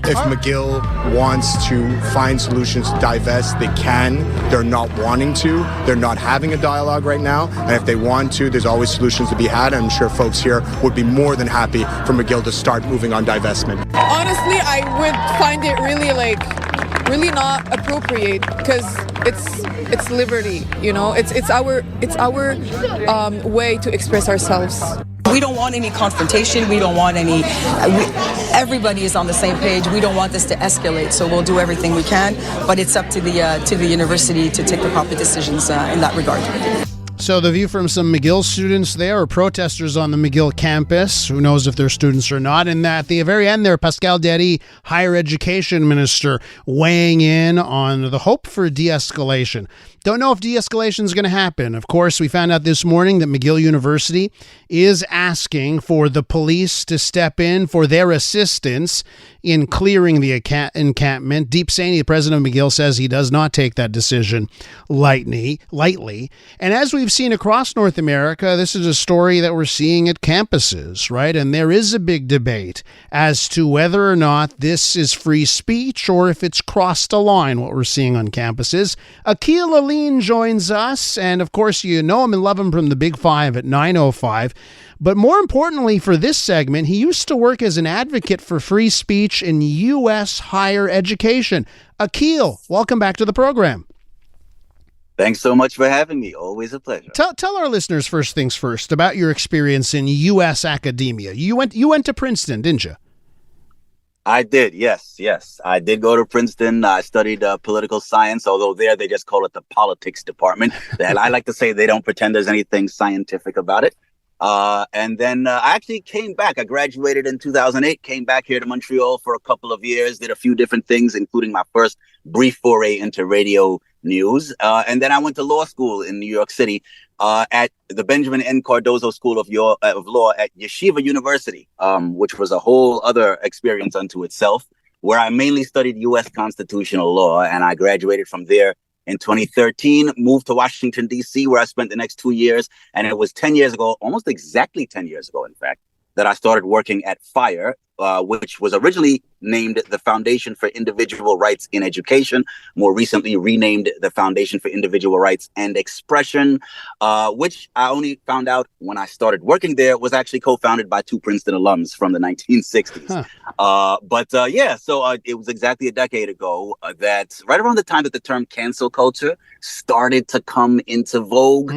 If McGill wants to find solutions to divest, they can. They're not wanting to. They're not having a dialogue right now. And if they want to, there's always solutions to be had. I'm sure folks here would be more than happy for McGill to start moving on divestment. Honestly, I would find it really not appropriate, because it's liberty, you know. It's our way to express ourselves. We don't want any confrontation. We don't want any. Everybody is on the same page. We don't want this to escalate, so we'll do everything we can. But it's up to the university to take the proper decisions in that regard. So the view from some McGill students there, or protesters on the McGill campus, who knows if they're students or not, and at the very end there, Pascal Derry, higher education minister, weighing in on the hope for de-escalation. Don't know if de-escalation is going to happen. Of course, we found out this morning that McGill University is asking for the police to step in for their assistance in clearing the encampment. Deep Saini, the president of McGill, says he does not take that decision lightly. And as we've seen across North America, this is a story that we're seeing at campuses, right? And there is a big debate as to whether or not this is free speech or if it's crossed a line, what we're seeing on campuses. Akil Alleyne joins us, and of course you know him and love him from the Big Five at 9:05. But more importantly for this segment, he used to work as an advocate for free speech in U.S. higher education. Akil, welcome back to the program. Thanks so much for having me. Always a pleasure. Tell our listeners first things first about your experience in U.S. academia. You went to Princeton, didn't you? I did, yes. I did go to Princeton. I studied political science, although there they just call it the politics department. And I like to say they don't pretend there's anything scientific about it. And then I actually came back. I graduated in 2008, came back here to Montreal for a couple of years, did a few different things, including my first brief foray into radio news. And then I went to law school in New York City at the Benjamin N. Cardozo School of Law at Yeshiva University, which was a whole other experience unto itself, where I mainly studied U.S. constitutional law. And I graduated from there in 2013, moved to Washington, D.C., where I spent the next 2 years. And it was 10 years ago, almost exactly 10 years ago, in fact, that I started working at FIRE, which was originally named the Foundation for Individual Rights in Education, more recently renamed the Foundation for Individual Rights and Expression, which I only found out when I started working there was actually co-founded by two Princeton alums from the 1960s. So it was exactly a decade ago that right around the time that the term cancel culture started to come into vogue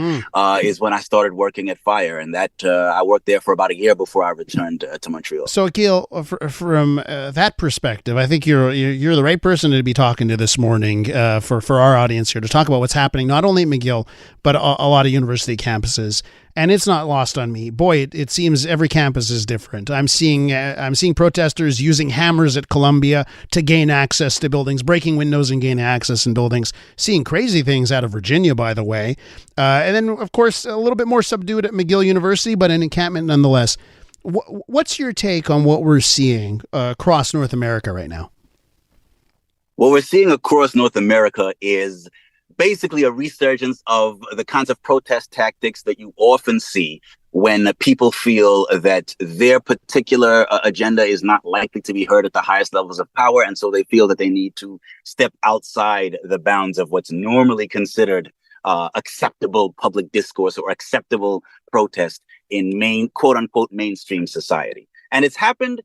is when I started working at FIRE. And that I worked there for about a year before I returned to Montreal. So, Akil, from that perspective, I think you're the right person to be talking to this morning for our audience here to talk about what's happening not only at McGill but a lot of university campuses. And it's not lost on me. Boy, it seems every campus is different. I'm seeing protesters using hammers at Columbia to gain access to buildings, breaking windows and gaining access in buildings. Seeing crazy things out of Virginia, by the way. And then, of course, a little bit more subdued at McGill University, but an encampment nonetheless. What's your take on what we're seeing across North America right now? What we're seeing across North America is basically a resurgence of the kinds of protest tactics that you often see when people feel that their particular agenda is not likely to be heard at the highest levels of power. And so they feel that they need to step outside the bounds of what's normally considered acceptable public discourse or acceptable protest in quote unquote mainstream society. And it's happened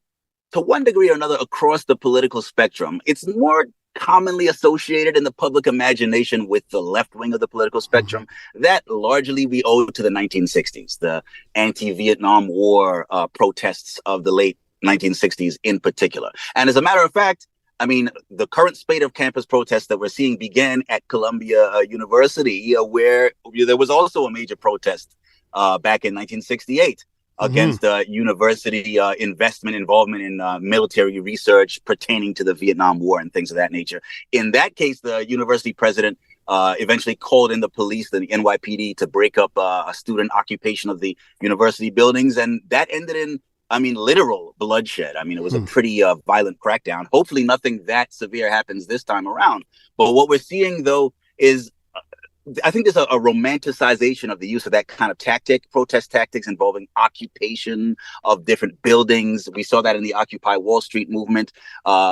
to one degree or another across the political spectrum. It's more commonly associated in the public imagination with the left wing of the political spectrum. That largely we owe to the 1960s, the anti-Vietnam War protests of the late 1960s in particular. And as a matter of fact, I mean, the current spate of campus protests that we're seeing began at Columbia University, where there was also a major protest back in 1968 against university involvement in military research pertaining to the Vietnam War and things of that nature. In that case, the university president eventually called in the police, the NYPD, to break up a student occupation of the university buildings. And that ended in, literal bloodshed. It was a pretty violent crackdown. Hopefully nothing that severe happens this time around. But what we're seeing, though, is I think there's a romanticization of the use of that kind of tactic, protest tactics involving occupation of different buildings. We saw that in the Occupy Wall Street movement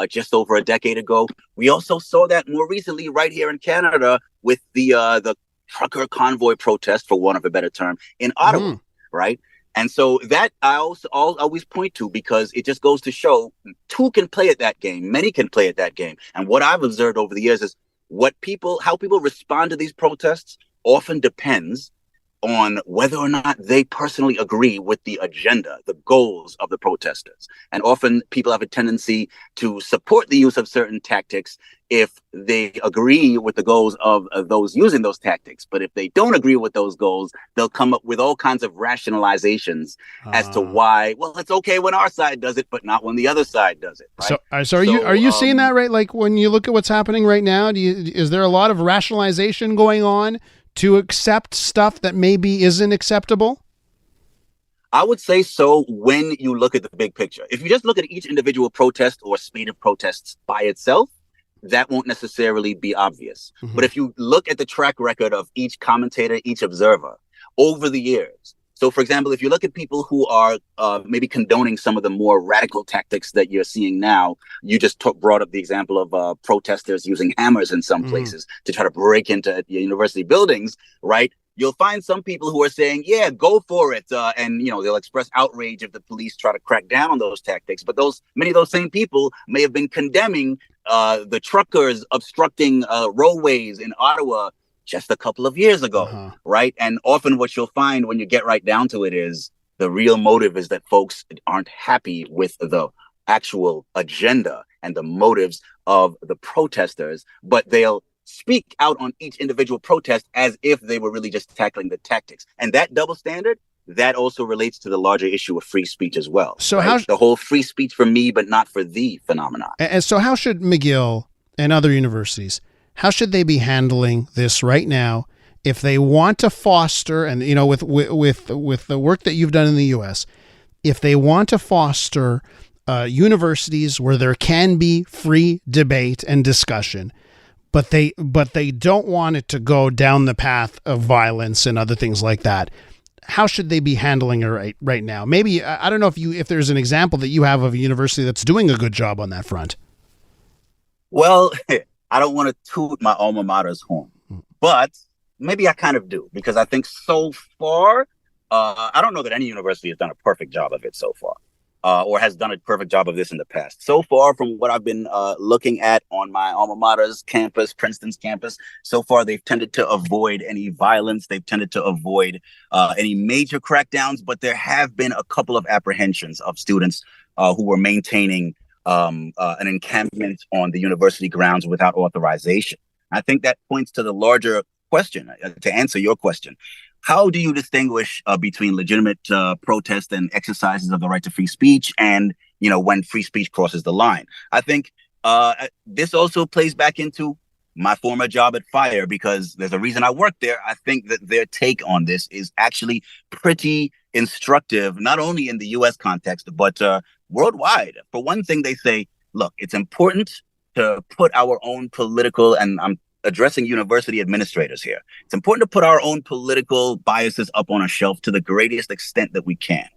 just over a decade ago. We also saw that more recently right here in Canada with the trucker convoy protest, for want of a better term, in Ottawa, right? And so that I'll always point to, because it just goes to show two can play at that game. Many can play at that game. And what I've observed over the years is how people respond to these protests often depends on whether or not they personally agree with the agenda, the goals of the protesters. And often people have a tendency to support the use of certain tactics if they agree with the goals of those using those tactics. But if they don't agree with those goals, they'll come up with all kinds of rationalizations as to why, well, it's okay when our side does it, but not when the other side does it. Right? So are you seeing that, right? Like when you look at what's happening right now, is there a lot of rationalization going on to accept stuff that maybe isn't acceptable? I would say so when you look at the big picture. If you just look at each individual protest or spate of protests by itself, that won't necessarily be obvious. But if you look at the track record of each commentator, each observer over the years, so for example, if you look at people who are maybe condoning some of the more radical tactics that you're seeing now, you just brought up the example of protesters using hammers in some places to try to break into university buildings, right? You'll find some people who are saying, yeah, go for it. And, they'll express outrage if the police try to crack down on those tactics. But many of those same people may have been condemning the truckers obstructing roadways in Ottawa just a couple of years ago, right? And often what you'll find when you get right down to it is the real motive is that folks aren't happy with the actual agenda and the motives of the protesters, but they'll speak out on each individual protest as if they were really just tackling the tactics. And that double standard, that also relates to the larger issue of free speech as well. So right? The whole free speech for me, but not for thee phenomenon. And so how should McGill and other universities, how should they be handling this right now if they want to foster, and with the work that you've done in the U.S., if they want to foster universities where there can be free debate and discussion, but they don't want it to go down the path of violence and other things like that, how should they be handling it right now? Maybe, I don't know if there's an example that you have of a university that's doing a good job on that front. Well, I don't want to toot my alma mater's horn, but maybe I kind of do, because I think so far, I don't know that any university has done a perfect job of it so far, or has done a perfect job of this in the past. So far, from what I've been looking at on my alma mater's campus, Princeton's campus, so far they've tended to avoid any violence. They've tended to avoid any major crackdowns, but there have been a couple of apprehensions of students who were maintaining an encampment on the university grounds without authorization. I think that points to the larger question, to answer your question. How do you distinguish between legitimate protest and exercises of the right to free speech and, when free speech crosses the line? I think this also plays back into my former job at FIRE, because there's a reason I worked there. I think that their take on this is actually pretty instructive, not only in the U.S. context, but worldwide. For one thing, they say, look, it's important to put our own political, and I'm addressing university administrators here, it's important to put our own political biases up on a shelf to the greatest extent that we can.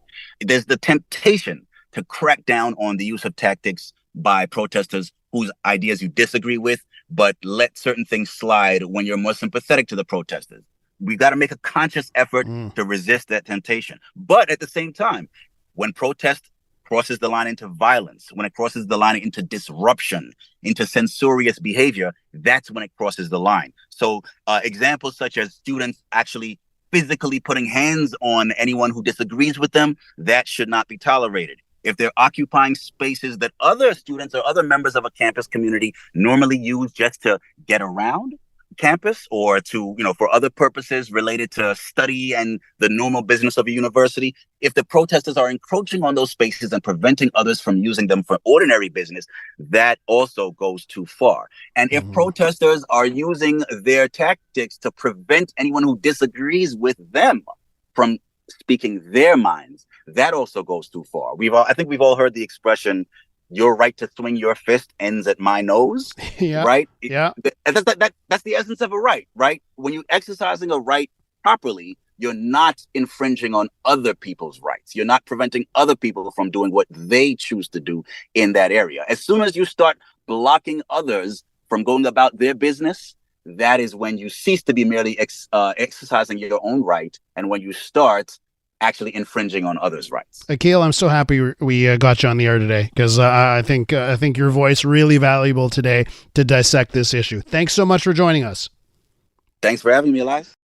There's the temptation to crack down on the use of tactics by protesters whose ideas you disagree with, but let certain things slide when you're more sympathetic to the protesters. We've got to make a conscious effort to resist that temptation. But at the same time, when protest crosses the line into violence, when it crosses the line into disruption, into censorious behavior, that's when it crosses the line. So examples such as students actually physically putting hands on anyone who disagrees with them, that should not be tolerated. If they're occupying spaces that other students or other members of a campus community normally use just to get around campus or to, for other purposes related to study and the normal business of a university, if the protesters are encroaching on those spaces and preventing others from using them for ordinary business, that also goes too far. And if protesters are using their tactics to prevent anyone who disagrees with them from speaking their minds, that also goes too far. I think we've all heard the expression, your right to swing your fist ends at my nose, Yeah. right? Yeah. That's the essence of a right, right? When you're exercising a right properly, you're not infringing on other people's rights. You're not preventing other people from doing what they choose to do in that area. As soon as you start blocking others from going about their business, that is when you cease to be merely exercising your own right, and when you start actually infringing on others' rights. Akil, I'm so happy we got you on the air today, because I think your voice really valuable today to dissect this issue. Thanks so much for joining us. Thanks for having me, Elias.